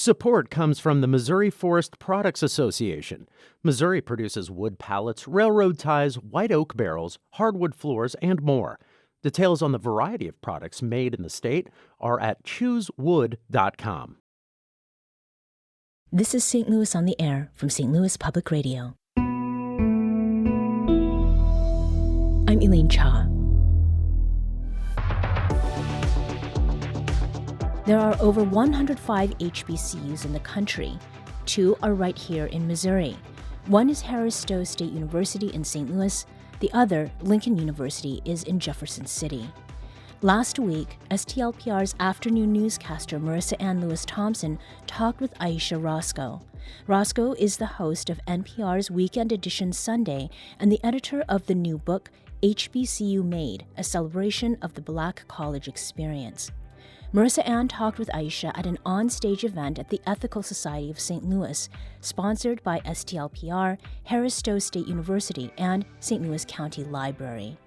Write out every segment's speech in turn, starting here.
Support comes from the Missouri Forest Products Association. Missouri produces wood pallets, railroad ties, white oak barrels, hardwood floors, and more. Details on the variety of products made in the state are at choosewood.com. This is St. Louis on the Air from St. Louis Public Radio. I'm Elaine Cha. There are over 105 HBCUs in the country. 2 are right here in Missouri. One is Rascoe State University in St. Louis. The other, Lincoln University, is in Jefferson City. Last week, STLPR's afternoon newscaster Marissa Ann Lewis-Thompson talked with Ayesha Rascoe. Rascoe is the host of NPR's Weekend Edition Sunday and the editor of the new book, HBCU Made, a celebration of the Black college experience. Marissa Ann talked with Ayesha at an on-stage event at the Ethical Society of St. Louis, sponsored by STLPR, Rascoe State University, and St. Louis County Library.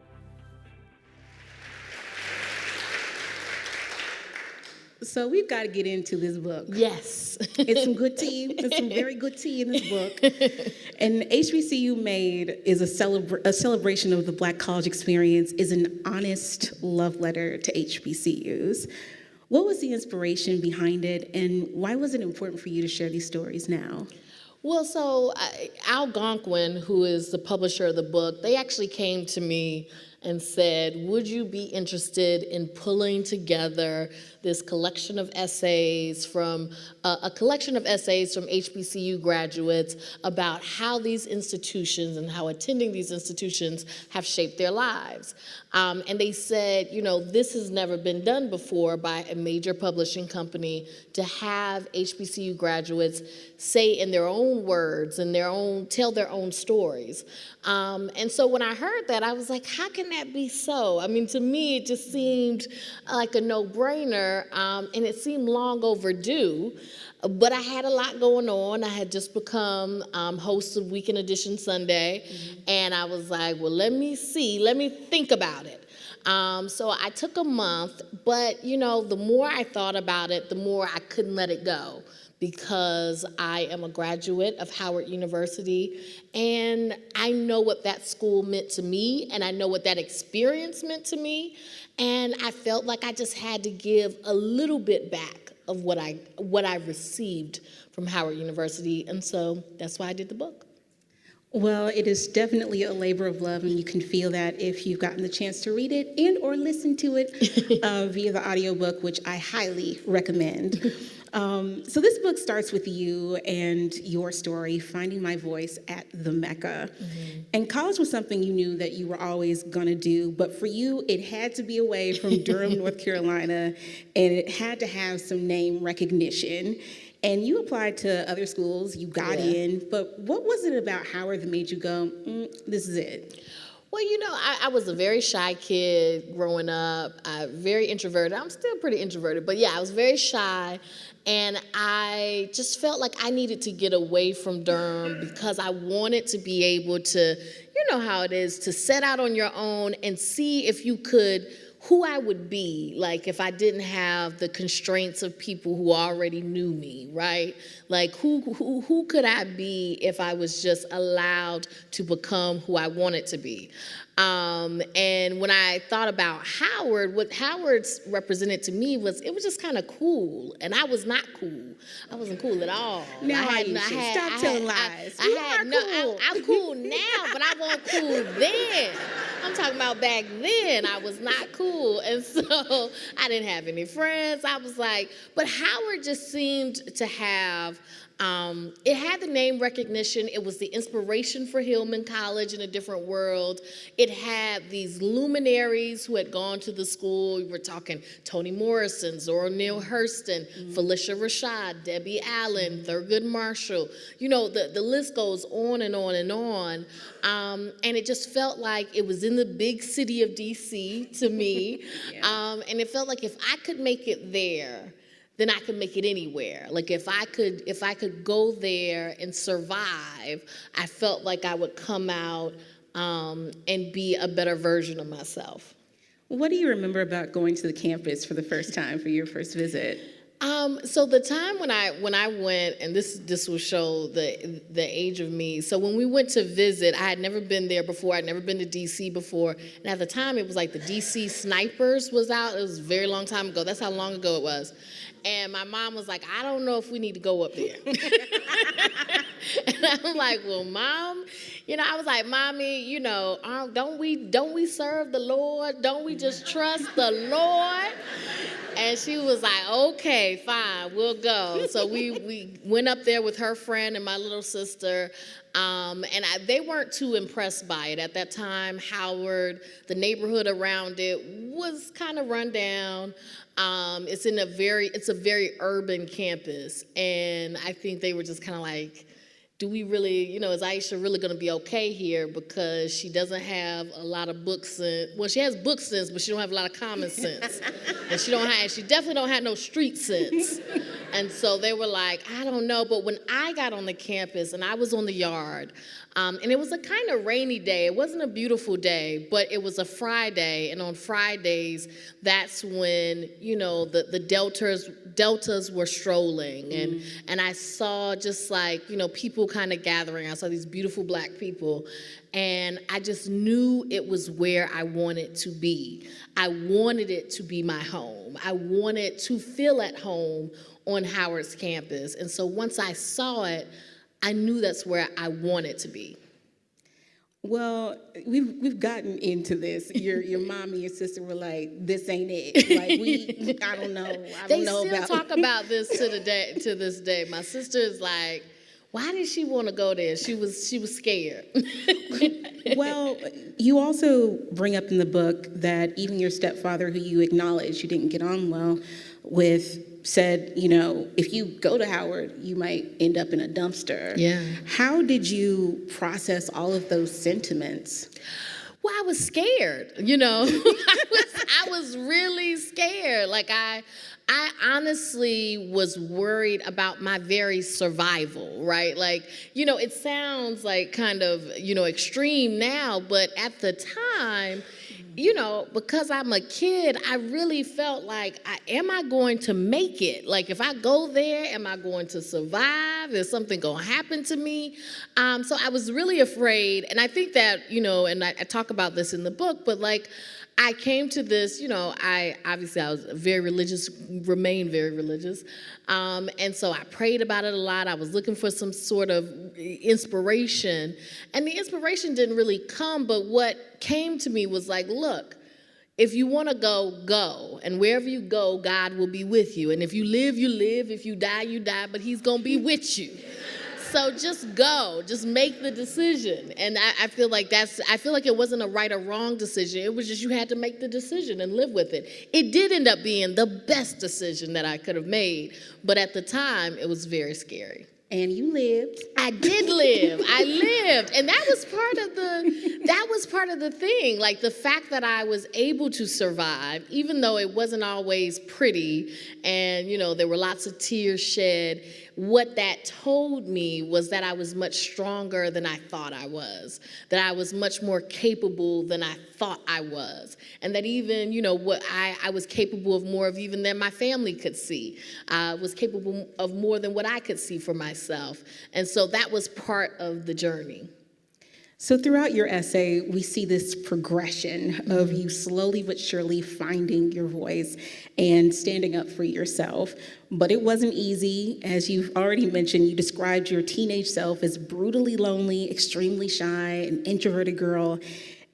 So we've got to get into this book. Yes. It's some good tea. There's some very good tea in this book. And HBCU Made is a celebration of the Black college experience, is an honest love letter to HBCUs. What was the inspiration behind it, and why was it important for you to share these stories now? Well, so Algonquin, who is the publisher of the book, they actually came to me and said, would you be interested in pulling together this collection of essays from a collection of essays from HBCU graduates about how these institutions and how attending these institutions have shaped their lives. And they said, you know, this has never been done before by a major publishing company to have HBCU graduates say in their own words and tell their own stories. And so when I heard that, I was like, how can that be so? I mean, to me, it just seemed like a no-brainer, and it seemed long overdue. But I had a lot going on. I had just become host of Weekend Edition Sunday, and I was like, well, let me think about it. So I took a month, but you know, the more I thought about it, the more I couldn't let it go, because I am a graduate of Howard University, and I know what that school meant to me, and I know what that experience meant to me, and I felt like I just had to give a little bit back of what I received from Howard University, and so that's why I did the book. Well, it is definitely a labor of love, and you can feel that if you've gotten the chance to read it and or listen to it via the audiobook, which I highly recommend. So this book starts with you and your story, finding my voice at the Mecca. And college was something you knew that you were always going to do, but for you, it had to be away from Durham, North Carolina, and it had to have some name recognition. And you applied to other schools, you got in, but what was it about Howard that made you go, this is it? Well, you know, I was a very shy kid growing up, very introverted. I'm still pretty introverted, but yeah, I was very shy, and I just felt like I needed to get away from Durham because I wanted to be able to, you know how it is, to set out on your own and see if you could, who I would be, like if I didn't have the constraints of people who already knew me, right? Like who could I be if I was just allowed to become who I wanted to be? And when I thought about Howard, what Howard's represented to me was, it was just kind of cool, and I was not cool. I wasn't cool at all. Now, stop telling lies. I'm cool now, but I wasn't cool then. I'm talking about back then, I was not cool, and so I didn't have any friends. I was like, but Howard just seemed to have, it had the name recognition. It was the inspiration for Hillman College in a different world. It had these luminaries who had gone to the school. We were talking Toni Morrison, Zora Neale Hurston, Felicia Rashad, Debbie Allen, Thurgood Marshall. You know, the list goes on and on and on. And it just felt like it was in the big city of D.C. to me. And it felt like if I could make it there, then I could make it anywhere. Like if I could go there and survive, I felt like I would come out and be a better version of myself. What do you remember about going to the campus for the first time for your first visit? So the time when I went, and this will show the age of me. So when we went to visit, I had never been there before. I'd never been to DC before, and at the time it was like the DC Snipers was out. It was a very long time ago. That's how long ago it was. And my mom was like, I don't know if we need to go up there. And I'm like, well, Mom, I was like, Mommy, don't we serve the Lord? Don't we just trust the Lord? And she was like, okay, fine, we'll go. So we went up there with her friend and my little sister, and they weren't too impressed by it. At that time, Howard, the neighborhood around it was kind of run down. It's a very urban campus, and I think they were just kind of like, do we really, is Ayesha really going to be okay here? Because she doesn't have a lot of book sense. Well, she has book sense, but she don't have a lot of common sense. And she definitely don't have no street sense. And so they were like, I don't know. But when I got on the campus and I was on the yard, and it was a kind of rainy day. It wasn't a beautiful day, but it was a Friday. And on Fridays, that's when, the deltas were strolling. And I saw just like, people kind of gathering. I saw these beautiful Black people. And I just knew it was where I wanted to be. I wanted it to be my home. I wanted to feel at home on Howard's campus. And so once I saw it, I knew that's where I wanted to be. Well, we've gotten into this. Your mom and your sister were like, "This ain't it." Like I don't know. They still talk about this to this day. My sister is like, "Why did she want to go there?" She was scared. Well, you also bring up in the book that even your stepfather, who you acknowledge you didn't get on well with, said, if you go to Howard, you might end up in a dumpster. Yeah. How did you process all of those sentiments? Well, I was scared, I was really scared. Like I honestly was worried about my very survival, right? Like, it sounds like kind of, extreme now, but at the time, because I'm a kid, I really felt like, am I going to make it? Like, if I go there, am I going to survive? Is something going to happen to me? So I was really afraid. And I think that, and I talk about this in the book, but like, I came to this, I was very religious, remained very religious. And so I prayed about it a lot. I was looking for some sort of inspiration. And the inspiration didn't really come, but what came to me was like, look, if you want to go, go. And wherever you go, God will be with you. And if you live, you live. If you die, you die, but he's going to be with you. So just go, just make the decision. And I feel like it wasn't a right or wrong decision. It was just you had to make the decision and live with it. It did end up being the best decision that I could have made, but at the time, it was very scary. And you lived. I did live. I lived. And that was part of the thing. Like the fact that I was able to survive, even though it wasn't always pretty and, there were lots of tears shed, what that told me was that I was much stronger than I thought I was, that I was much more capable than I thought I was, and that even, what I was capable of more of even than my family could see. I was capable of more than what I could see for myself. And so that was part of the journey. So throughout your essay, we see this progression of you slowly but surely finding your voice and standing up for yourself. But it wasn't easy. As you've already mentioned, you described your teenage self as brutally lonely, extremely shy, an introverted girl.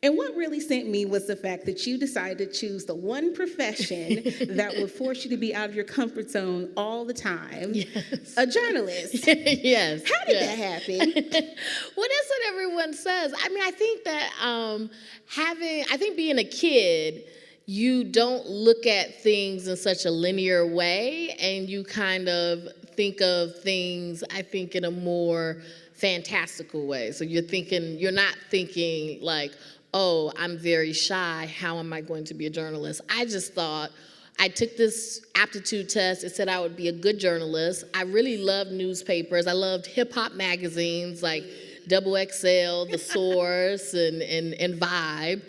And what really sent me was the fact that you decided to choose the one profession that would force you to be out of your comfort zone all the time. Yes. A journalist. Yes. How did that happen? Well, that's what everyone says. I mean, I think that I think being a kid, you don't look at things in such a linear way, and you kind of think of things, I think, in a more fantastical way. So you're not thinking like, oh, I'm very shy, how am I going to be a journalist? I just thought, I took this aptitude test, it said I would be a good journalist. I really loved newspapers, I loved hip-hop magazines like XXL, The Source, and Vibe.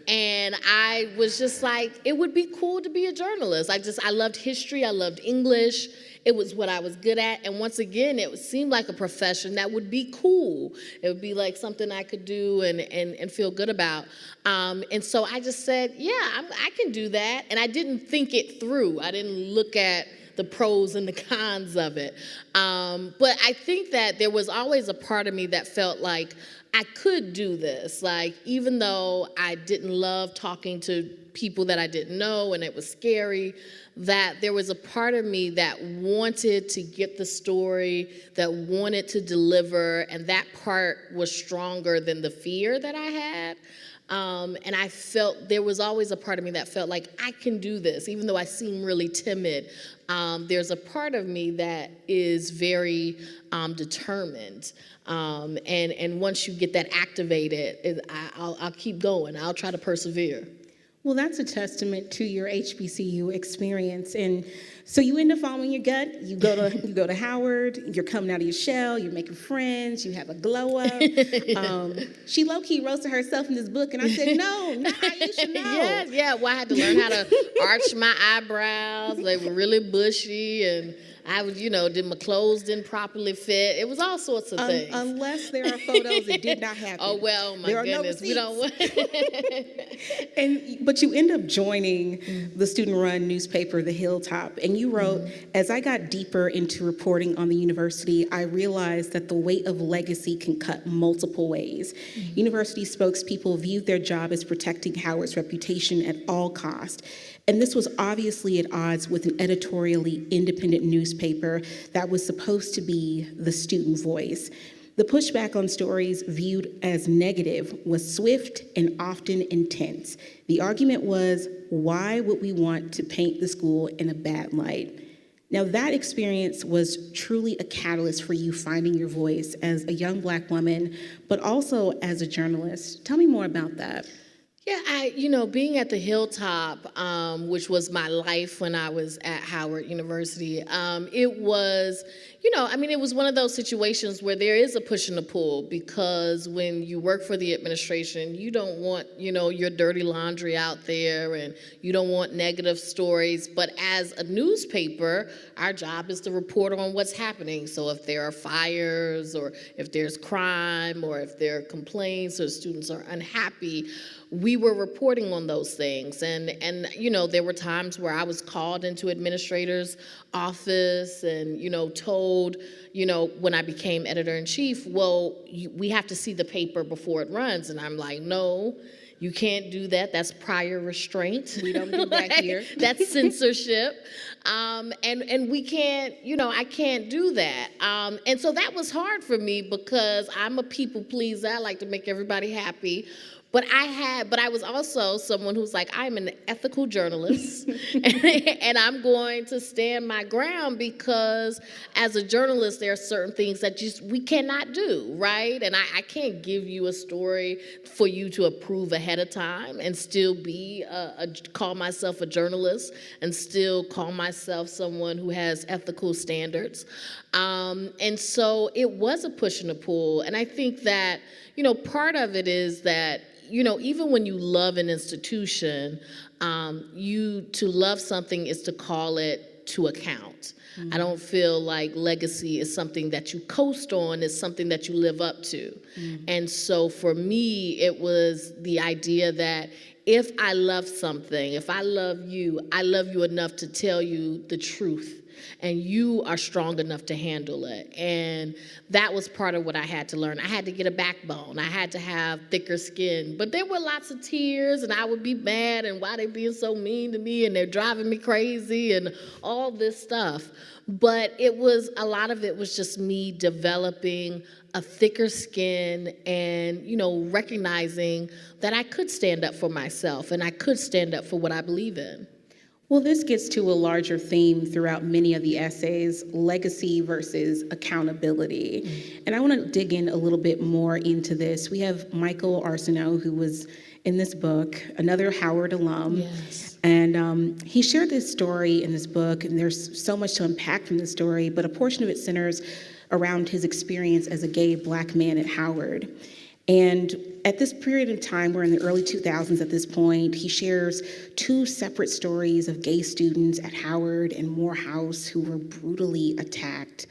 And I was just like, it would be cool to be a journalist. I loved history, I loved English. It was what I was good at. And once again, it seemed like a profession that would be cool. It would be like something I could do and feel good about. And so I just said, yeah, I can do that. And I didn't think it through. I didn't look at the pros and the cons of it. But I think that there was always a part of me that felt like I could do this. Like, even though I didn't love talking to people that I didn't know and it was scary, that there was a part of me that wanted to get the story, that wanted to deliver, and that part was stronger than the fear that I had. And I felt there was always a part of me that felt like I can do this, even though I seem really timid. There's a part of me that is very determined. And once you get that activated, I'll keep going. I'll try to persevere. Well, that's a testament to your HBCU experience. And so you end up following your gut. You go to Howard. You're coming out of your shell. You're making friends. You have a glow up. She low-key roasted herself in this book, and I said, no, not Ayesha, no. Yeah. Well, I had to learn how to arch my eyebrows. They were really bushy, and I was, did my clothes didn't properly fit. It was all sorts of things. Unless there are photos, it did not happen. Oh, well, my goodness. We don't want But you end up joining the student-run newspaper, The Hilltop, and you wrote, as I got deeper into reporting on the university, I realized that the weight of legacy can cut multiple ways. University spokespeople viewed their job as protecting Howard's reputation at all cost. And this was obviously at odds with an editorially independent newspaper that was supposed to be the student voice. The pushback on stories viewed as negative was swift and often intense. The argument was, why would we want to paint the school in a bad light? Now, that experience was truly a catalyst for you finding your voice as a young Black woman, but also as a journalist. Tell me more about that. Yeah, being at the Hilltop, which was my life when I was at Howard University, it was, it was one of those situations where there is a push and a pull, because when you work for the administration, you don't want, your dirty laundry out there, and you don't want negative stories. But as a newspaper, our job is to report on what's happening. So if there are fires, or if there's crime, or if there are complaints, or students are unhappy, we were reporting on those things. And there were times where I was called into administrator's office and, told, when I became editor-in-chief, well, we have to see the paper before it runs. And I'm like, no, you can't do that. That's prior restraint. We don't do that here. That's censorship. And we can't, I can't do that. And so that was hard for me, because I'm a people pleaser. I like to make everybody happy. But I was also someone who's like, I'm an ethical journalist, and I'm going to stand my ground, because as a journalist, there are certain things that we cannot do, right? And I can't give you a story for you to approve ahead of time and still be call myself a journalist and still call myself someone who has ethical standards. And so it was a push and a pull, and I think that part of it is that even when you love an institution, to love something is to call it to account. I don't feel like legacy is something that you coast on, it's something that you live up to. And so for me, it was the idea that if I love something, if I love you enough to tell you the truth, and you are strong enough to handle it. And that was part of what I had to learn. I had to get a backbone. I had to have thicker skin. But there were lots of tears, and I would be mad, and why they being so mean to me, and they're driving me crazy, and all this stuff. But a lot of it was just me developing a thicker skin and, recognizing that I could stand up for myself, and I could stand up for what I believe in. Well, this gets to a larger theme throughout many of the essays, legacy versus accountability. And I want to dig in a little bit more into this. We have Michael Arsenault, who was in this book, another Howard alum. Yes. And he shared this story in this book, and there's so much to unpack from the story, but a portion of it centers around his experience as a gay Black man at Howard. And at this period of time, we're in the early 2000s at this point, he shares two separate stories of gay students at Howard and Morehouse who were brutally attacked.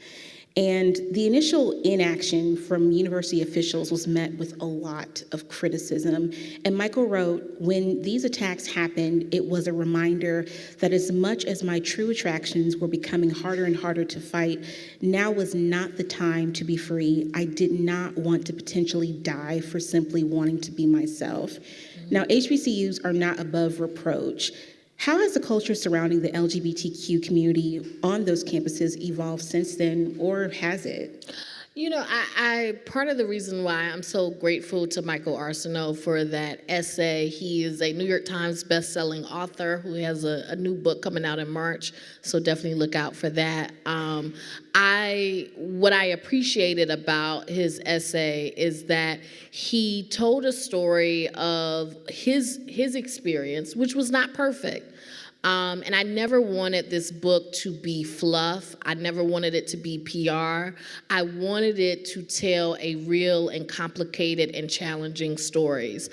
And the initial inaction from university officials was met with a lot of criticism. And Michael wrote, when these attacks happened, it was a reminder that as much as my true attractions were becoming harder and harder to fight, now was not the time to be free. I did not want to potentially die for simply wanting to be myself. Now, HBCUs are not above reproach. How has the culture surrounding the LGBTQ community on those campuses evolved since then, or has it? You know, I part of the reason why I'm so grateful to Michael Arsenault for that essay, he is a New York Times best-selling author who has a new book coming out in March, so definitely look out for that. What I appreciated about his essay is that he told a story of his experience, which was not perfect. And I never wanted this book to be fluff. I never wanted it to be PR. I wanted it to tell a real and complicated and challenging stories,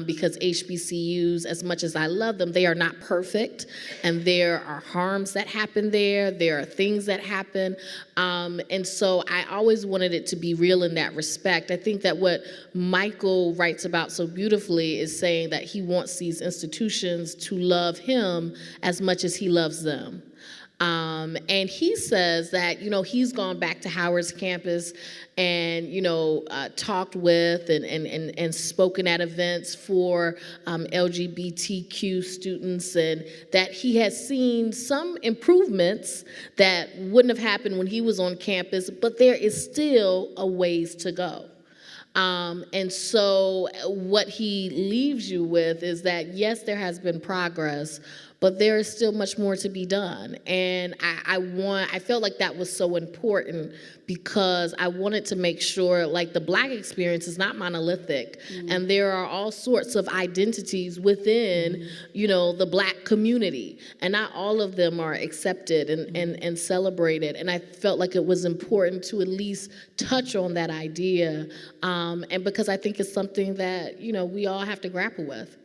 because HBCUs, as much as I love them, they are not perfect, and there are harms that happen there. There are things that happen. And so I always wanted it to be real in that respect. I think that what Michael writes about so beautifully is saying that he wants these institutions to love him as much as he loves them. And he says that, you know, he's gone back to Howard's campus and, you know, talked with and spoken at events for LGBTQ students, and that he has seen some improvements that wouldn't have happened when he was on campus, but there is still a ways to go. And so what he leaves you with is that, yes, there has been progress, but there is still much more to be done. And I felt like that was so important because I wanted to make sure, like, the Black experience is not monolithic. Mm-hmm. And there are all sorts of identities within, you know, the Black community. And not all of them are accepted and celebrated. And I felt like it was important to at least touch on that idea. And because I think it's something that, you know, we all have to grapple with.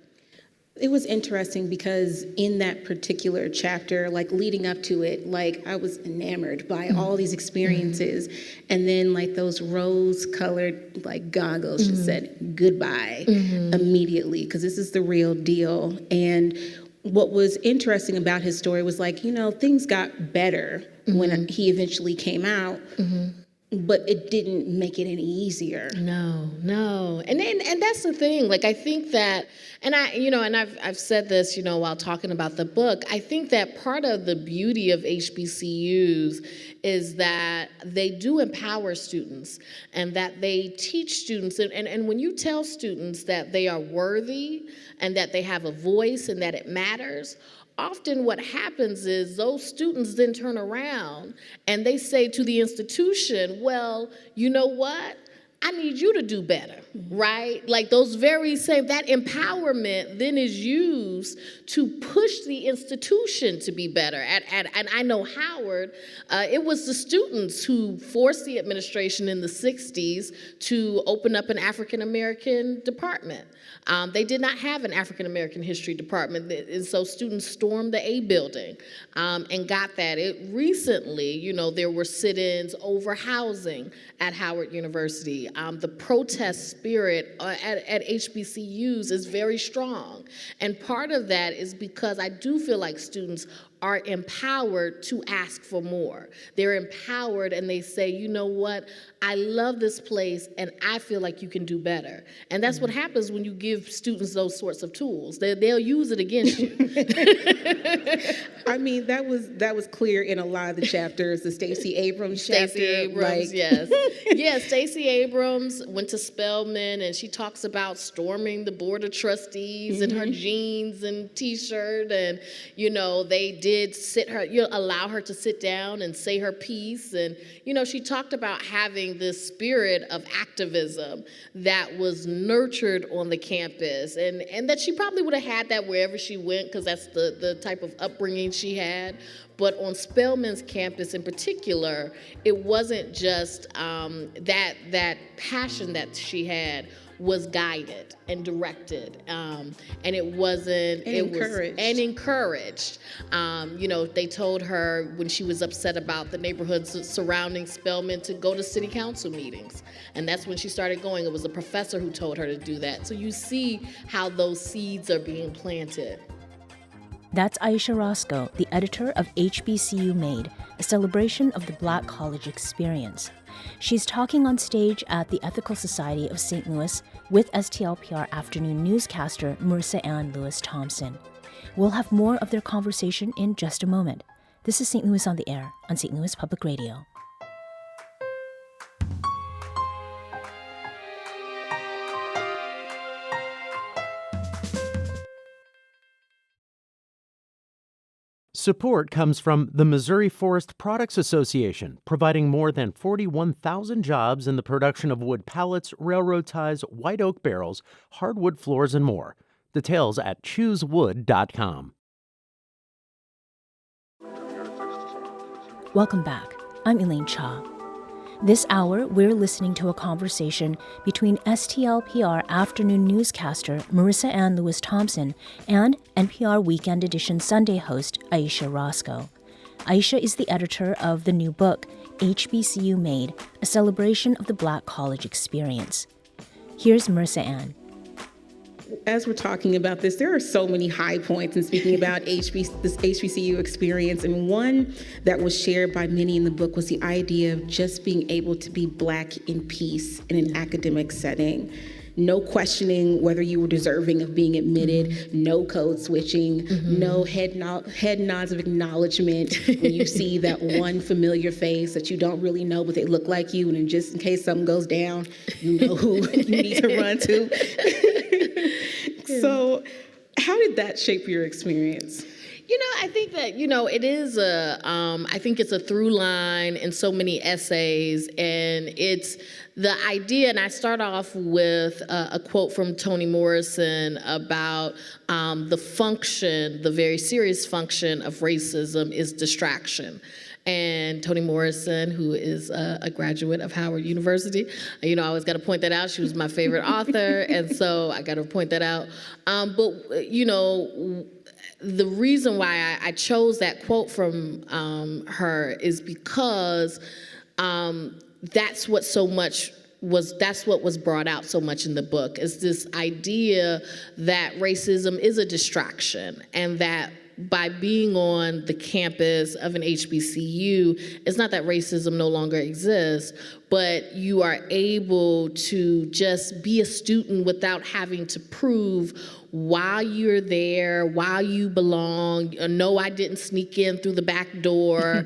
It was interesting because in that particular chapter, like leading up to it, like I was enamored by all these experiences. And then like those rose-colored like goggles just said goodbye immediately, because this is the real deal. And what was interesting about his story was like, you know, things got better when he eventually came out. But it didn't make it any easier. No. And that's the thing. Like, I think that, and I've said this, you know, while talking about the book, I think that part of the beauty of HBCUs is that they do empower students and that they teach students. And when you tell students that they are worthy and that they have a voice and that it matters, often what happens is those students then turn around and they say to the institution, well, you know what? I need you to do better, right? Like those very same, that empowerment then is used to push the institution to be better. And I know Howard, it was the students who forced the administration in the 60s to open up an African-American department. They did not have an African-American history department, and so students stormed the A building and got that. Recently, you know, there were sit-ins over housing at Howard University. The protest spirit at HBCUs is very strong. And part of that is because I do feel like students are empowered to ask for more. They're empowered and they say, you know what, I love this place and I feel like you can do better. And that's what happens when you give students those sorts of tools. They'll use it against you. I mean, that was clear in a lot of the chapters, the Stacey Abrams chapter. Stacey Abrams, yes. Yeah, Stacey Abrams went to Spelman and she talks about storming the Board of Trustees in her jeans and t-shirt, and, you know, they did allow her to sit down and say her piece. And, you know, she talked about having this spirit of activism that was nurtured on the campus, and that she probably would have had that wherever she went because that's the type of upbringing she had. But on Spelman's campus in particular, it wasn't just that passion that she had. was guided and directed, and it wasn't. Encouraged. They told her when she was upset about the neighborhoods surrounding Spelman to go to city council meetings, and that's when she started going. It was a professor who told her to do that. So you see how those seeds are being planted. That's Ayesha Rascoe, the editor of HBCU Made, a celebration of the Black college experience. She's talking on stage at the Ethical Society of St. Louis with STLPR afternoon newscaster Marissa Ann Lewis-Thompson. We'll have more of their conversation in just a moment. This is St. Louis on the Air on St. Louis Public Radio. Support comes from the Missouri Forest Products Association, providing more than 41,000 jobs in the production of wood pallets, railroad ties, white oak barrels, hardwood floors, and more. Details at choosewood.com. Welcome back. I'm Elaine Cha. This hour, we're listening to a conversation between STLPR afternoon newscaster Marissa Ann Lewis-Thompson and NPR Weekend Edition Sunday host Ayesha Rascoe. Ayesha is the editor of the new book, HBCU Made, a celebration of the Black college experience. Here's Marissa Ann. As we're talking about this, there are so many high points in speaking about this HBCU experience, and one that was shared by many in the book was the idea of just being able to be Black in peace in an academic setting. No questioning whether you were deserving of being admitted, no code switching, no head nods of acknowledgement when you see that one familiar face that you don't really know, but they look like you, and just in case something goes down, you know who you need to run to. So how did that shape your experience? I think that, it is I think it's a through line in so many essays, and it's the idea, and I start off with a quote from Toni Morrison about the very serious function of racism is distraction. And Toni Morrison, who is a graduate of Howard University, I always got to point that out. She was my favorite author, and so I got to point that out. The reason why I chose that quote from her is because that's what was brought out so much in the book, is this idea that racism is a distraction, and that by being on the campus of an HBCU, it's not that racism no longer exists, but you are able to just be a student without having to prove why you're there, why you belong. No, I didn't sneak in through the back door.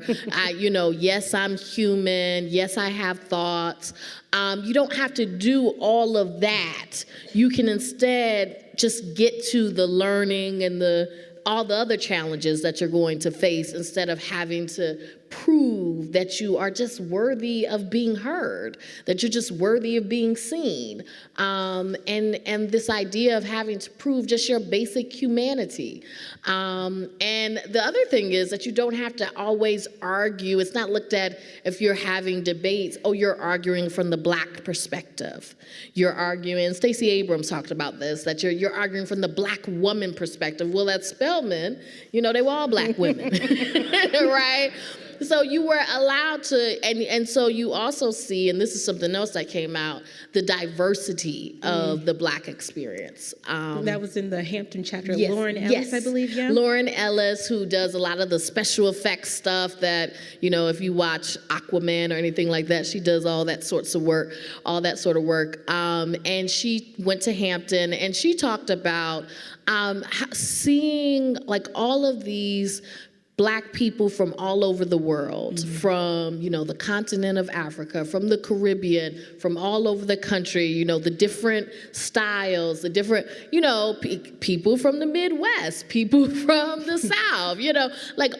Yes, I'm human. Yes, I have thoughts. You don't have to do all of that. You can instead just get to the learning and all the other challenges that you're going to face, instead of having to prove that you are just worthy of being heard, that you're just worthy of being seen. And this idea of having to prove just your basic humanity. And the other thing is that you don't have to always argue. It's not looked at, if you're having debates, you're arguing from the Black perspective. You're arguing, Stacey Abrams talked about this, that you're arguing from the Black woman perspective. Well, at Spelman, they were all Black women, right? So you were allowed to, and so you also see, and this is something else that came out, the diversity of the Black experience. That was in the Hampton chapter of yes, Lauren Ellis, yes. I believe, yeah? Lauren Ellis, who does a lot of the special effects stuff that, if you watch Aquaman or anything like that, she does all that sort of work. And she went to Hampton, and she talked about seeing all of these Black people from all over the world, from, the continent of Africa, from the Caribbean, from all over the country, the different styles, the different, people from the Midwest, people from the South,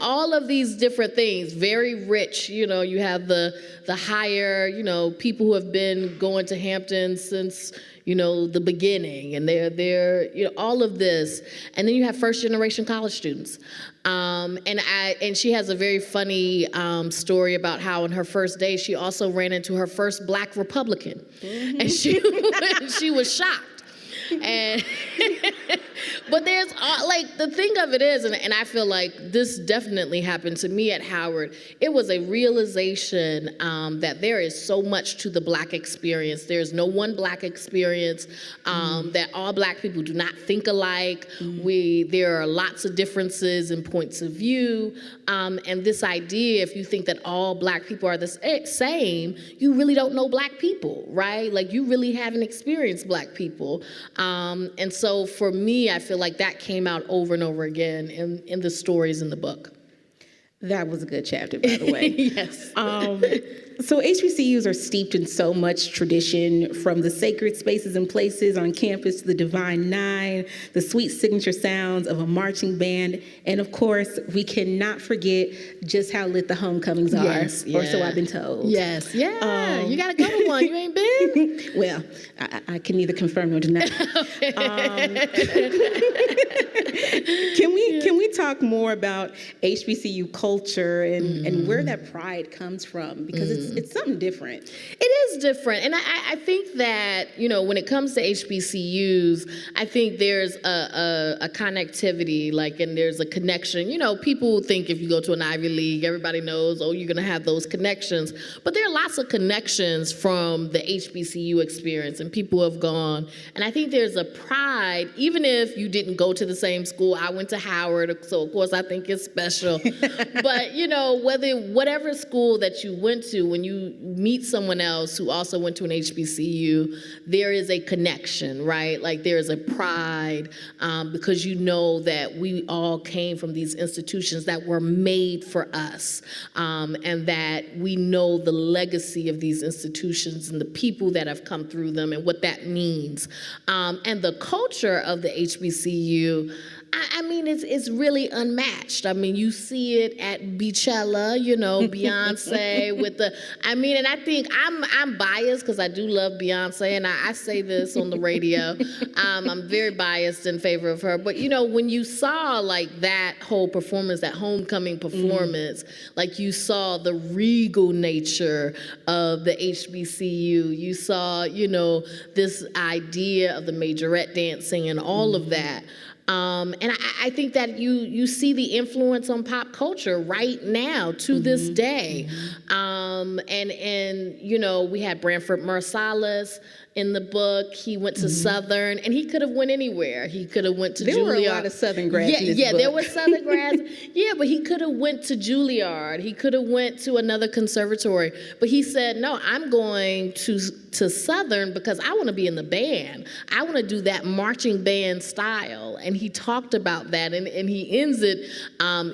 all of these different things, very rich. You have the higher, people who have been going to Hampton since, the beginning, and they're all of this. And then you have first generation college students. And she has a very funny story about how on her first day she also ran into her first Black Republican, and she was shocked. And but there's the thing of it is, and I feel like this definitely happened to me at Howard. It was a realization that there is so much to the Black experience. There's no one Black experience. That all Black people do not think alike. There are lots of differences in points of view. And this idea, if you think that all Black people are the same, you really don't know Black people, right? Like, you really haven't experienced Black people. And so for me, I feel like that came out over and over again in the stories in the book. That was a good chapter, by the way. Yes. So HBCUs are steeped in so much tradition, from the sacred spaces and places on campus to the Divine Nine, the sweet signature sounds of a marching band, and of course, we cannot forget just how lit the homecomings are, Yes, or so yeah. I've been told. Yes, yeah. You gotta go to one. You ain't been? Well, I can neither confirm nor deny. Can we talk more about HBCU culture and where that pride comes from? Because it's something different. It is different. And I think that, when it comes to HBCUs, I think there's a connectivity, and there's a connection. People think if you go to an Ivy League, everybody knows, you're going to have those connections. But there are lots of connections from the HBCU experience, and people have gone. And I think there's a pride, even if you didn't go to the same school. I went to Howard, so of course I think it's special. But, whatever school that you went to, when you meet someone else who also went to an HBCU, there is a connection, right? Like, there is a pride, because that we all came from these institutions that were made for us, and that we know the legacy of these institutions and the people that have come through them and what that means. And the culture of the HBCU, it's really unmatched. You see it at Beachella, Beyonce with and I think I'm biased because I do love Beyonce, and I say this on the radio. I'm very biased in favor of her. But, when you saw that whole performance, that homecoming performance, you saw the regal nature of the HBCU. You saw, this idea of the majorette dancing and all of that. And I think that you see the influence on pop culture right now to this day. We had Branford Marsalis in the book. He went to Southern, and he could have went anywhere. He could have went to Juilliard. There were a lot of Southern grads in this book. There were Southern grads. But he could have went to Juilliard. He could have went to another conservatory. But he said, no, I'm going to Southern because I want to be in the band. I want to do that marching band style. And he talked about that, and he ends it.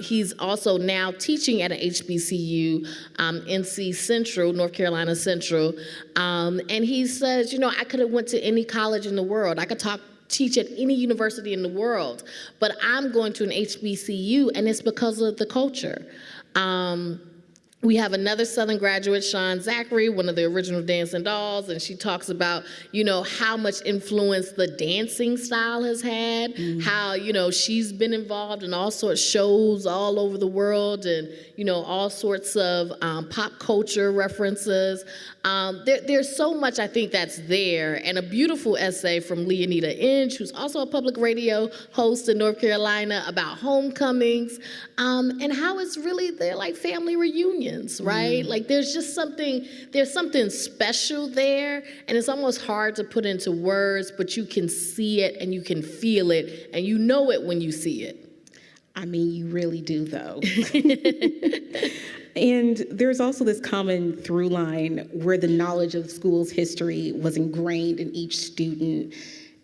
He's also now teaching at an HBCU, NC Central, North Carolina Central. And he says, I could have went to any college in the world. I could teach at any university in the world, but I'm going to an HBCU, and it's because of the culture. We have another Southern graduate, Sean Zachary, one of the original Dancing Dolls, and she talks about, how much influence the dancing style has had, how, she's been involved in all sorts of shows all over the world, and, all sorts of pop culture references. There's so much, I think, that's there, and a beautiful essay from Leonida Inge, who's also a public radio host in North Carolina, about homecomings, and how it's really, they're like family reunions, right? There's something special there, and it's almost hard to put into words, but you can see it, and you can feel it, and you know it when you see it. You really do, though. And there's also this common through line where the knowledge of the school's history was ingrained in each student.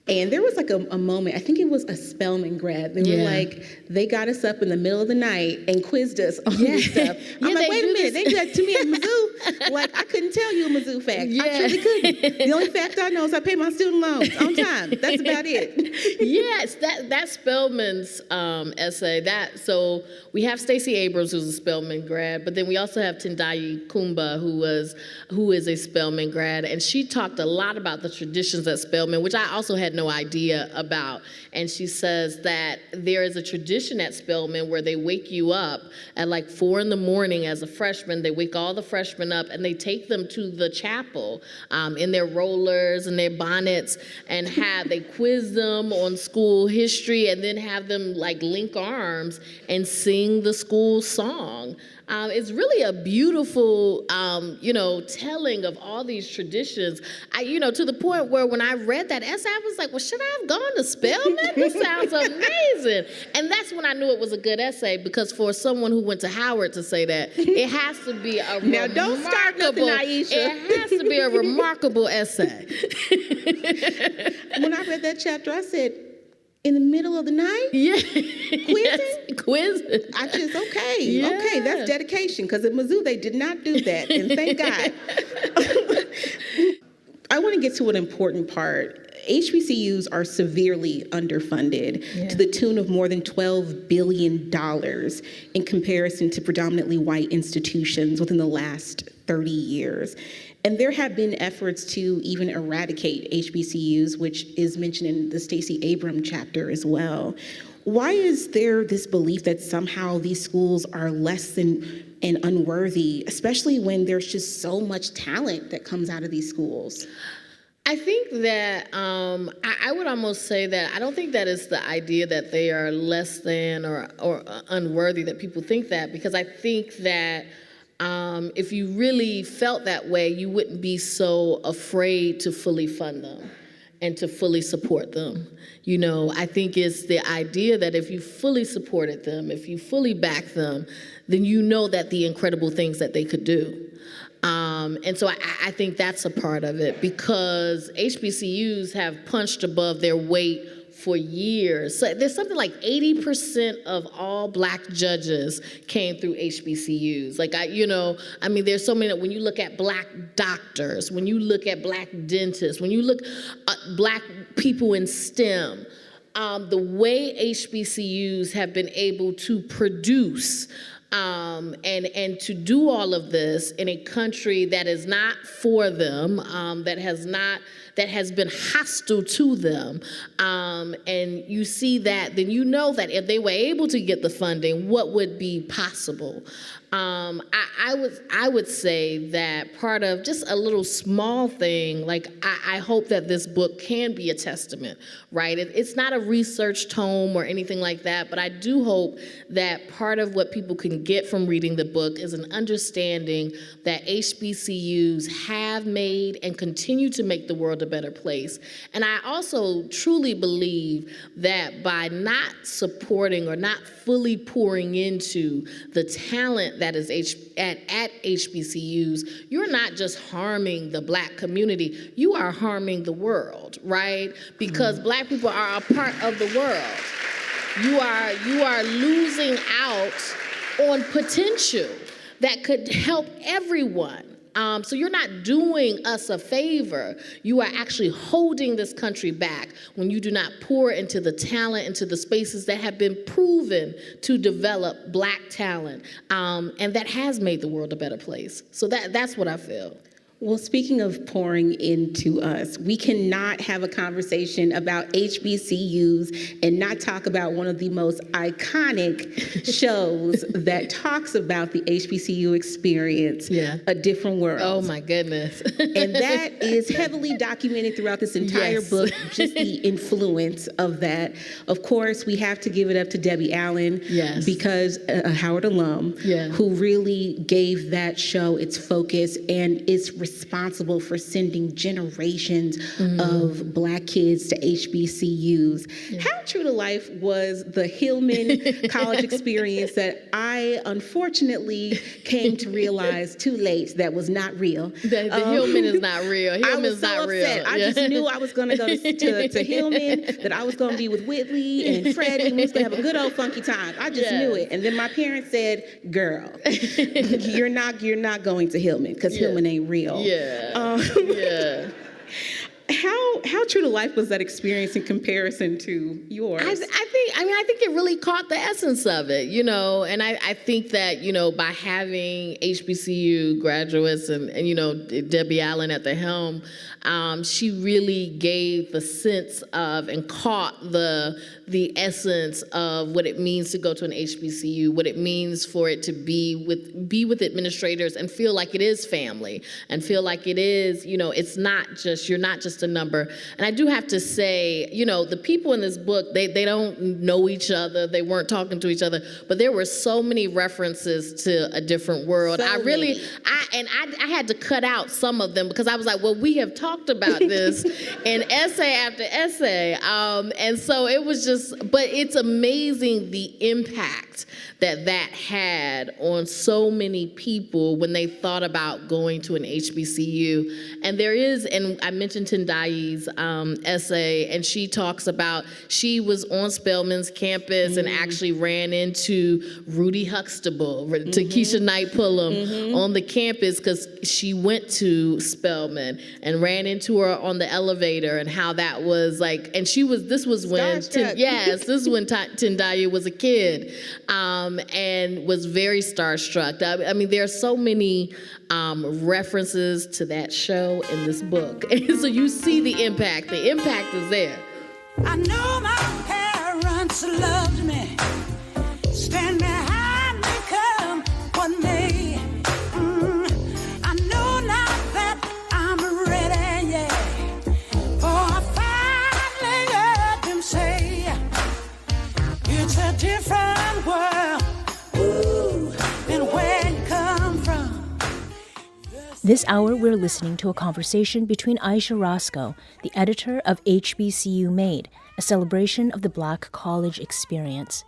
And there was like a moment, I think it was a Spelman grad. They were like, they got us up in the middle of the night and quizzed us on this stuff. I'm like, wait a minute, they did that to me at Mizzou. Like, I couldn't tell you a Mizzou fact. I truly couldn't. The only fact I know is I pay my student loans on time. That's about it. Yes, that Spelman's essay. So we have Stacey Abrams, who's a Spelman grad, but then we also have Tendayi Kumba, who is a Spelman grad, and she talked a lot about the traditions at Spelman, which I also had no idea about. And she says that there is a tradition at Spelman where they wake you up at like 4 a.m. as a freshman. They wake all the freshmen up and they take them to the chapel in their rollers and their bonnets, and they quiz them on school history, and then have them like link arms and sing the school song. It's really a beautiful, telling of all these traditions. To the point where when I read that essay, I was like, well, should I have gone to Spelman? This sounds amazing. And that's when I knew it was a good essay, because for someone who went to Howard to say that, it has to be a now don't start nothing, Ayesha. It has to be a remarkable essay. When I read that chapter, I said, in the middle of the night? Yeah. Quizzing? Quizzing. I just, okay, that's dedication, because at Mizzou, they did not do that, and thank God. I want to get to an important part. HBCUs are severely underfunded to the tune of more than $12 billion in comparison to predominantly white institutions within the last 30 years. And there have been efforts to even eradicate HBCUs, which is mentioned in the Stacey Abrams chapter as well. Why is there this belief that somehow these schools are less than and unworthy, especially when there's just so much talent that comes out of these schools? I think that I would almost say that I don't think that it's the idea that they are less than or unworthy that people think that, because I think that if you really felt that way, you wouldn't be so afraid to fully fund them and to fully support them. I think it's the idea that if you fully supported them, if you fully backed them, then you know that the incredible things that they could do. And so I think that's a part of it, because HBCUs have punched above their weight for years. So there's something like 80% of all Black judges came through HBCUs. There's so many. When you look at Black doctors, when you look at Black dentists, when you look at Black people in STEM, the way HBCUs have been able to produce and to do all of this in a country that is not for them, that has been hostile to them, and you see that, then you know that if they were able to get the funding, what would be possible? I would say that part of just a little small thing, like I hope that this book can be a testament, right? It's not a research tome or anything like that, but I do hope that part of what people can get from reading the book is an understanding that HBCUs have made and continue to make the world a better place. And I also truly believe that by not supporting or not fully pouring into the talent that is at HBCUs, you're not just harming the Black community, you are harming the world, right? Because Black people are a part of the world. You are losing out on potential that could help everyone. So you're not doing us a favor. You are actually holding this country back when you do not pour into the talent, into the spaces that have been proven to develop Black talent, and that has made the world a better place. So that's what I feel. Well, speaking of pouring into us, we cannot have a conversation about HBCUs and not talk about one of the most iconic shows that talks about the HBCU experience, A Different World. Oh, my goodness. And that is heavily documented throughout this entire book, just the influence of that. Of course, we have to give it up to Debbie Allen, because a Howard alum, who really gave that show its focus and its responsible for sending generations of Black kids to HBCUs. How true to life was the Hillman college experience that I unfortunately came to realize too late that was not real? The Hillman is not real. I Hillman's was so not upset. real. I just knew I was going to go to Hillman, that I was going to be with Whitley and Freddie, and we was going to have a good old funky time. I just knew it. And then my parents said, "Girl, you're not going to Hillman because Hillman ain't real." Yeah. How true to life was that experience in comparison to yours? I think it really caught the essence of it, and I think that, by having HBCU graduates and Debbie Allen at the helm, she really gave the sense of and caught the essence of what it means to go to an HBCU, what it means for it to be with administrators and feel like it is family and feel like it is, it's not just, you're not just a number. And I do have to say, the people in this book, they don't know each other, they weren't talking to each other, but there were so many references to a different world. I had to cut out some of them because I was like, well, we have talked about this in essay after essay. And so it was just, but it's amazing the impact that had on so many people when they thought about going to an HBCU. And there is, and I mentioned Tendai's essay, and she talks about, she was on Spelman's campus and actually ran into Rudy Huxtable, to Keisha Knight Pullum on the campus because she went to Spelman and ran into her on the elevator and how that was like, and this was when Tendai was a kid. And was very starstruck. I mean, there are so many references to that show in this book. And so you see the impact. The impact is there. I know my parents loved me. Stand behind me, come what may. I know now that I'm ready, for I finally heard them say, it's a different world. This hour, we're listening to a conversation between Ayesha Rascoe, the editor of HBCU Made, a celebration of the Black college experience.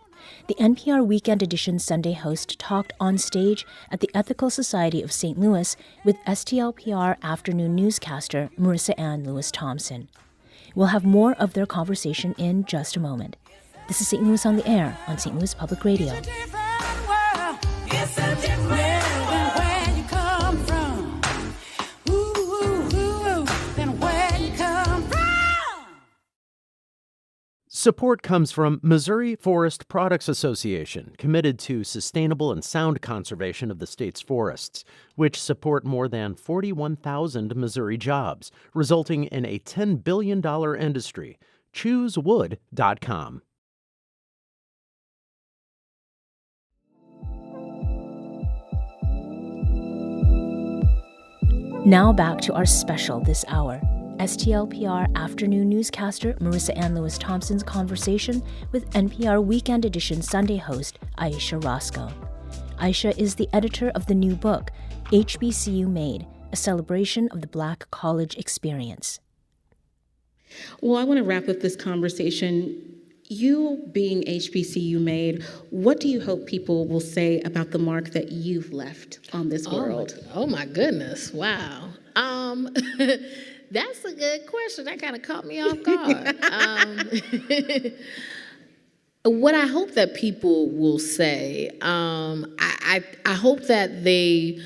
The NPR Weekend Edition Sunday host talked on stage at the Ethical Society of St. Louis with STLPR afternoon newscaster Marissa Ann Lewis-Thompson. We'll have more of their conversation in just a moment. This is St. Louis on the Air on St. Louis Public Radio. Support comes from Missouri Forest Products Association, committed to sustainable and sound conservation of the state's forests, which support more than 41,000 Missouri jobs, resulting in a $10 billion industry. ChooseWood.com. Now back to our special this hour. STLPR afternoon newscaster Marissa Ann Lewis-Thompson's conversation with NPR Weekend Edition Sunday host Ayesha Rascoe. Ayesha is the editor of the new book, HBCU Made, a celebration of the Black college experience. Well, I want to wrap up this conversation. You being HBCU Made, what do you hope people will say about the mark that you've left on this world? Oh my goodness, wow. That's a good question. That kind of caught me off guard. What I hope that people will say, I hope that they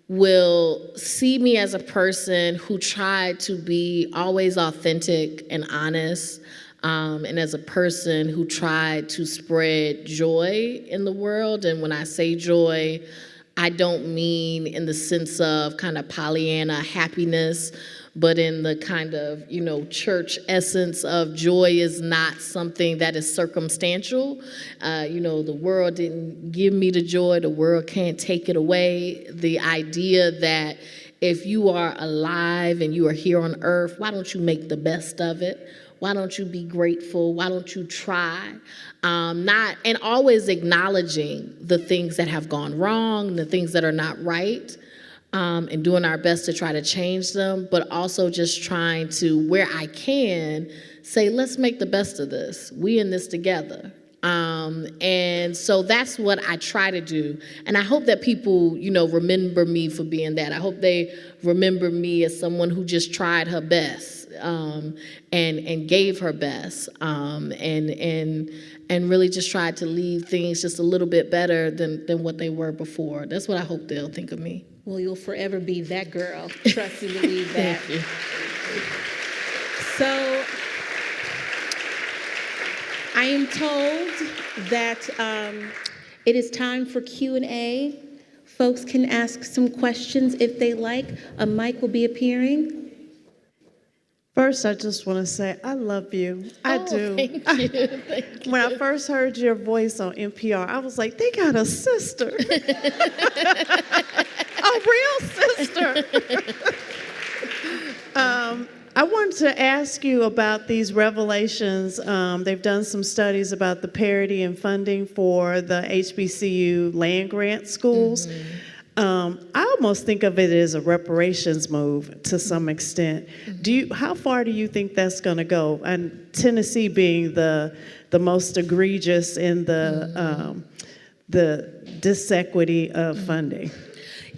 will see me as a person who tried to be always authentic and honest, and as a person who tried to spread joy in the world. And when I say joy, I don't mean in the sense of kind of Pollyanna happiness, but in the kind of, church essence of joy is not something that is circumstantial. The world didn't give me the joy, the world can't take it away. The idea that if you are alive and you are here on earth, why don't you make the best of it? Why don't you be grateful? Why don't you try? And always acknowledging the things that have gone wrong, the things that are not right. and doing our best to try to change them, but also just trying to, where I can, say, let's make the best of this. We in this together. And so that's what I try to do. And I hope that people, remember me for being that. I hope they remember me as someone who just tried her best, and gave her best, and really just tried to leave things just a little bit better than what they were before. That's what I hope they'll think of me. Well, you'll forever be that girl. Trust and believe that. Thank you. So I am told that it is time for Q&A. Folks can ask some questions if they like. A mic will be appearing. First, I just want to say I love you. I do. Thank you. Thank you. When I first heard your voice on NPR, I was like, they got a sister. A real sister. I wanted to ask you about these revelations. They've done some studies about the parity in funding for the HBCU land grant schools. I almost think of it as a reparations move to some extent. How far do you think that's going to go? And Tennessee being the most egregious in the disequity of funding.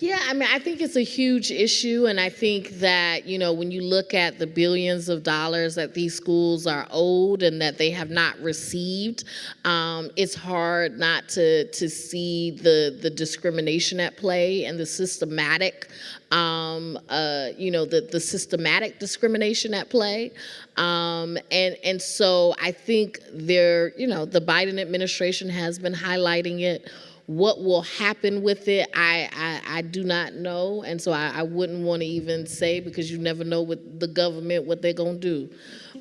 Yeah, I think it's a huge issue, and I think that, when you look at the billions of dollars that these schools are owed and that they have not received, it's hard not to see the discrimination at play and the systematic, the systematic discrimination at play. And so I think the Biden administration has been highlighting it. What will happen with it, I do not know, and so I wouldn't want to even say, because you never know with the government what they're going to do.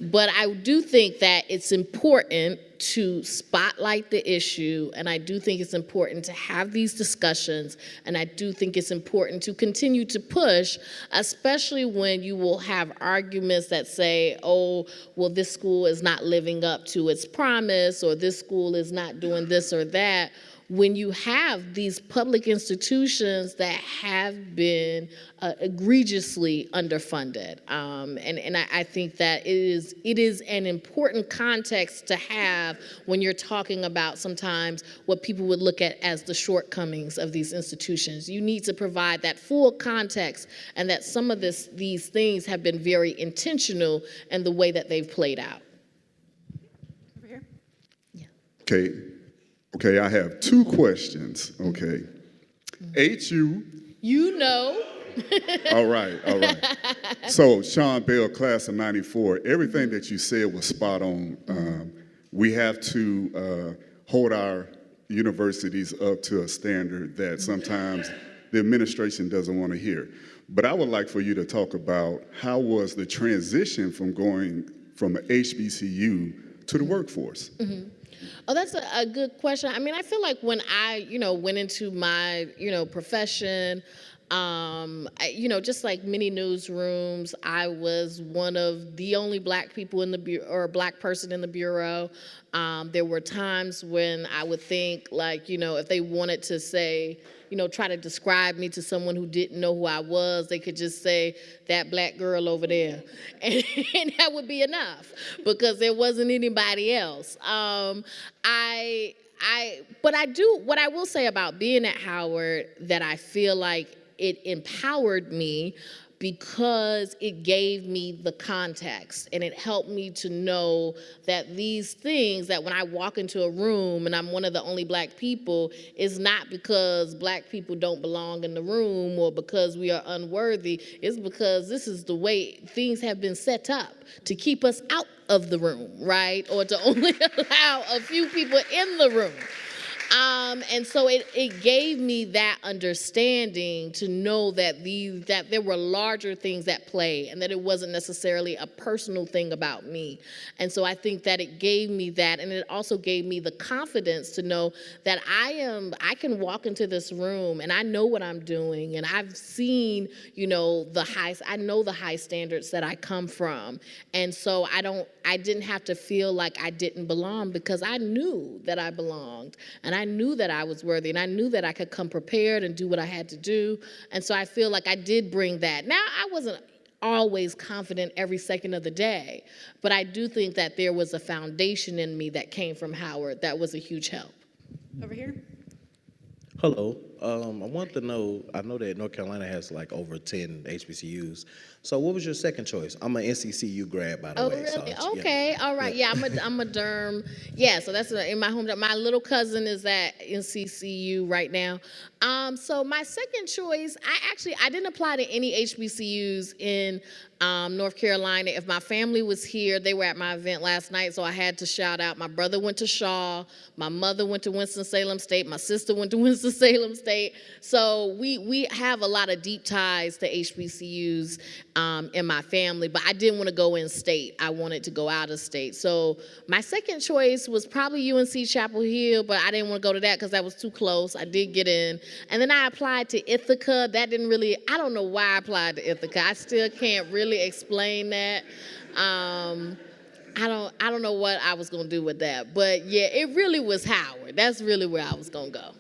But I do think that it's important to spotlight the issue, and I do think it's important to have these discussions, and I do think it's important to continue to push, especially when you will have arguments that say, oh, well, this school is not living up to its promise, or this school is not doing this or that. When you have these public institutions that have been egregiously underfunded. And I think that it is an important context to have when you're talking about sometimes what people would look at as the shortcomings of these institutions. You need to provide that full context, and that some of these things have been very intentional in the way that they've played out. Over here. Yeah. Okay, I have two questions. Okay. HU. You know. All right. So, Sean Bell, class of 94, everything that you said was spot on. We have to hold our universities up to a standard that sometimes the administration doesn't want to hear. But I would like for you to talk about how was the transition from going from an HBCU to the workforce? Oh, that's a good question. I feel like when I, went into my, profession, just like many newsrooms, I was one of the only black people in the bureau, or a black person in the bureau. There were times when I would think, like, if they wanted to say, try to describe me to someone who didn't know who I was, they could just say, that black girl over there. And that would be enough, because there wasn't anybody else. But what I will say about being at Howard, that I feel like it empowered me, because it gave me the context, and it helped me to know that these things, that when I walk into a room and I'm one of the only black people, is not because black people don't belong in the room or because we are unworthy. It's because this is the way things have been set up to keep us out of the room, right? Or to only allow a few people in the room. And so it gave me that understanding to know that there were larger things at play, and that it wasn't necessarily a personal thing about me. And so I think that it gave me that, and it also gave me the confidence to know that I can walk into this room and I know what I'm doing, and I've seen, I know the high standards that I come from. And so I didn't have to feel like I didn't belong, because I knew that I belonged. And I knew that I was worthy, and I knew that I could come prepared and do what I had to do. And so I feel like I did bring that. Now, I wasn't always confident every second of the day, but I do think that there was a foundation in me that came from Howard that was a huge help. Over here. Hello. I want to know, I know that North Carolina has like over 10 HBCUs. So what was your second choice? I'm an NCCU grad, by the Oh, way. really? So, Okay, all right. Yeah, I'm a derm. Yeah, so that's in my hometown. My little cousin is at NCCU right now. So my second choice, I didn't apply to any HBCUs in North Carolina. If my family was here, they were at my event last night, so I had to shout out. My brother went to Shaw, my mother went to Winston-Salem State, my sister went to Winston-Salem State. So we have a lot of deep ties to HBCUs in my family, but I didn't want to go in state. I wanted to go out of state. So my second choice was probably UNC Chapel Hill, but I didn't want to go to that because that was too close. I did get in. And then I applied to Ithaca. That didn't really, I don't know why I applied to Ithaca. I still can't really explain that. I don't know what I was gonna do with that. But yeah, it really was Howard. That's really where I was gonna go.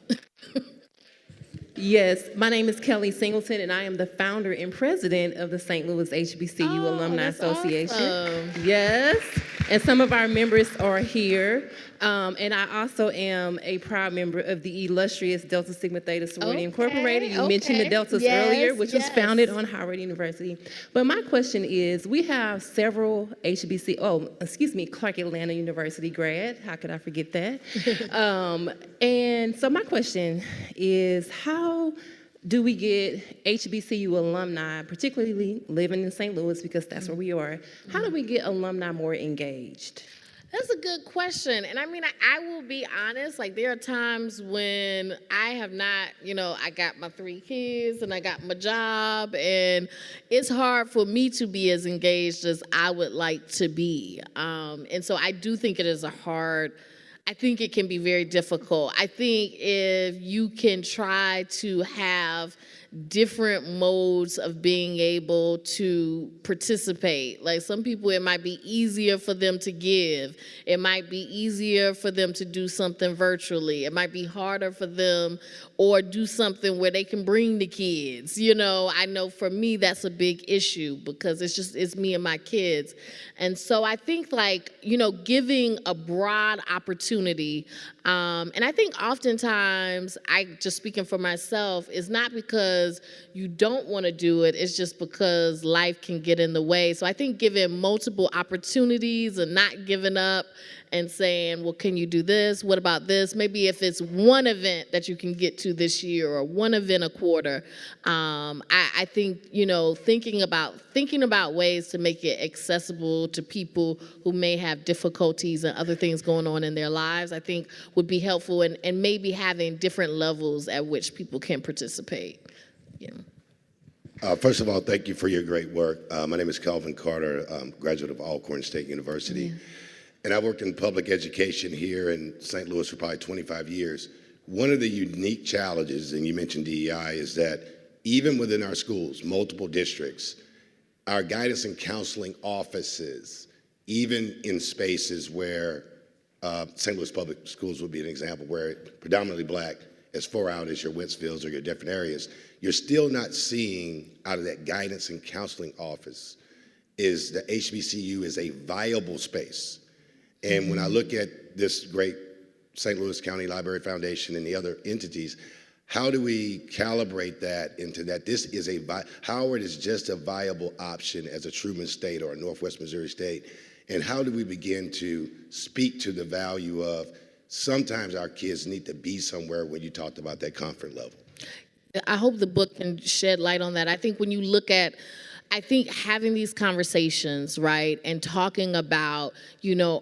Yes, my name is Kelly Singleton, and I am the founder and president of the St. Louis HBCU Alumni that's Association. awesome. Yes, and some of our members are here. And I also am a proud member of the illustrious Delta Sigma Theta Sorority Incorporated. You mentioned the Deltas earlier, which was founded on Howard University. But my question is, we have several Clark Atlanta University grad. How could I forget that? And so my question is, how do we get HBCU alumni, particularly living in St. Louis, because that's where we are, how do we get alumni more engaged? That's a good question. And I mean, I will be honest, like there are times when I have not, I got my 3 kids and I got my job, and it's hard for me to be as engaged as I would like to be. And so I do think I think it can be very difficult. I think if you can try to have different modes of being able to participate. Like some people, it might be easier for them to give. It might be easier for them to do something virtually. It might be harder for them or do something where they can bring the kids. I know for me, that's a big issue because it's me and my kids. And so I think giving a broad opportunity, and I think oftentimes, just speaking for myself, is not because you don't want to do it, it's just because life can get in the way. So I think giving multiple opportunities and not giving up and saying, well, can you do this? What about this? Maybe if it's one event that you can get to this year or one event a quarter, I think, thinking about ways to make it accessible to people who may have difficulties and other things going on in their lives, I think would be helpful, and maybe having different levels at which people can participate. First of all, thank you for your great work. My name is Calvin Carter, graduate of Alcorn State University. And I worked in public education here in St. Louis for probably 25 years. One of the unique challenges, and you mentioned DEI, is that even within our schools, multiple districts, our guidance and counseling offices, even in spaces where St. Louis Public Schools would be an example, where predominantly Black, as far out as your Wentzville's or your different areas, you're still not seeing out of that guidance and counseling office is the HBCU is a viable space. And when I look at this great St. Louis County Library Foundation and the other entities, how do we calibrate that into that this is Howard is just a viable option as a Truman State or a Northwest Missouri State? And how do we begin to speak to the value of sometimes our kids need to be somewhere when you talked about that comfort level? I hope the book can shed light on that. I think when you look at having these conversations, right, and talking about,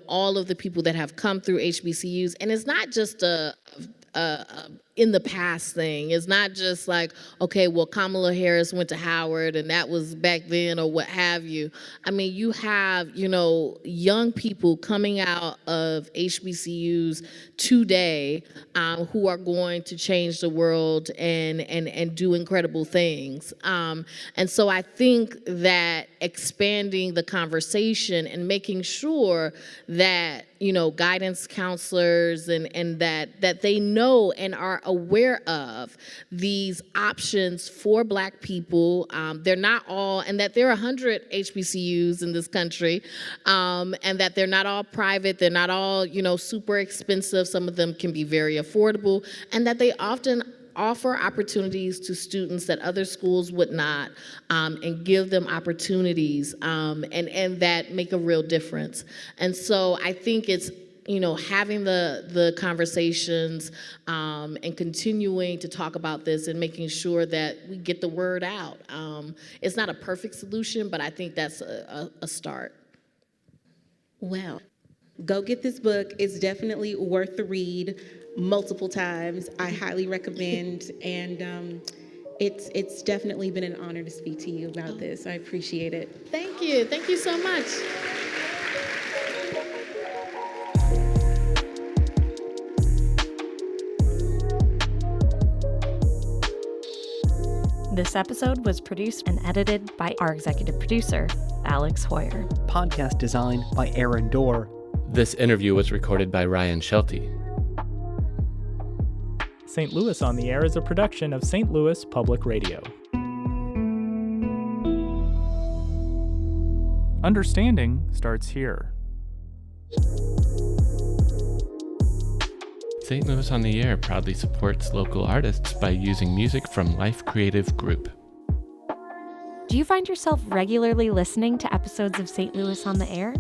all of the people that have come through HBCUs, and it's not just a in the past thing. It's not just like, okay, well, Kamala Harris went to Howard and that was back then or what have you. I mean, you have, young people coming out of HBCUs today who are going to change the world and do incredible things. And so I think that expanding the conversation and making sure that guidance counselors and that they know and are aware of these options for Black people. They're not all, and that there are 100 HBCUs in this country, and that they're not all private, they're not all, super expensive. Some of them can be very affordable, and that they often offer opportunities to students that other schools would not, and give them opportunities, and that make a real difference. And so I think it's, having the conversations, and continuing to talk about this and making sure that we get the word out. It's not a perfect solution, but I think that's a start. Well, go get this book. It's definitely worth the read multiple times. I highly recommend, and it's definitely been an honor to speak to you about this. I appreciate it. Thank you. Thank you so much. This episode was produced and edited by our executive producer, Alex Hoyer. Podcast design by Aaron Dorr. This interview was recorded by Ryan Shelty. St. Louis on the Air is a production of St. Louis Public Radio. Understanding starts here. St. Louis on the Air proudly supports local artists by using music from Life Creative Group. Do you find yourself regularly listening to episodes of St. Louis on the Air?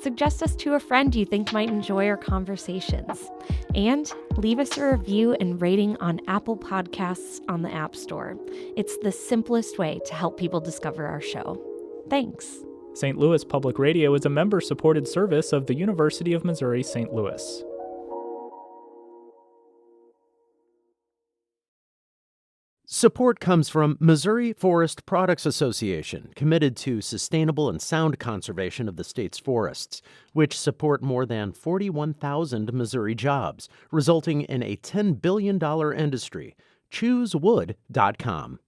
Suggest us to a friend you think might enjoy our conversations. And leave us a review and rating on Apple Podcasts on the App Store. It's the simplest way to help people discover our show. Thanks. St. Louis Public Radio is a member-supported service of the University of Missouri St. Louis. Support comes from Missouri Forest Products Association, committed to sustainable and sound conservation of the state's forests, which support more than 41,000 Missouri jobs, resulting in a $10 billion industry. ChooseWood.com.